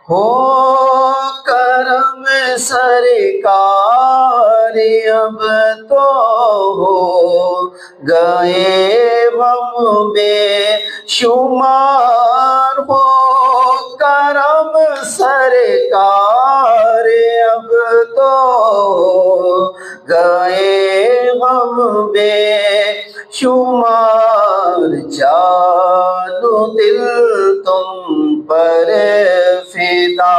ہو کرم سرکار اب تو ہو گئے ہم بے شمار، ہو کرم سرکار اب تو ہو گئے ہم بے شمار، جانو دل تم پر فدا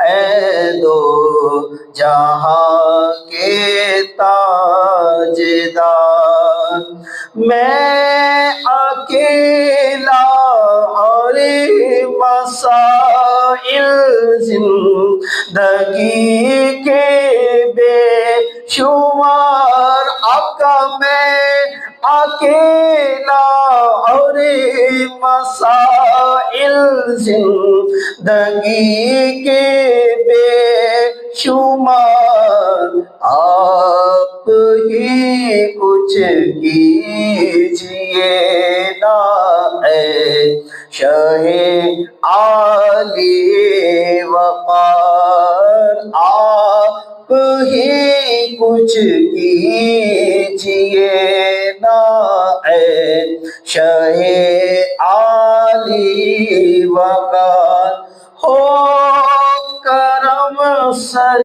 اے دو جہاں کے تاجدار، میں اکیلا اور مسائل زندگی کے بے شمار، آقا میں اکیلا اور مسائل زندگی کے بے شمار، آپ ہی کچھ کیجئے نا اے شہ عالی وقار، آپ ہی کچھ کیجئے نا اے شہ عالی وقار۔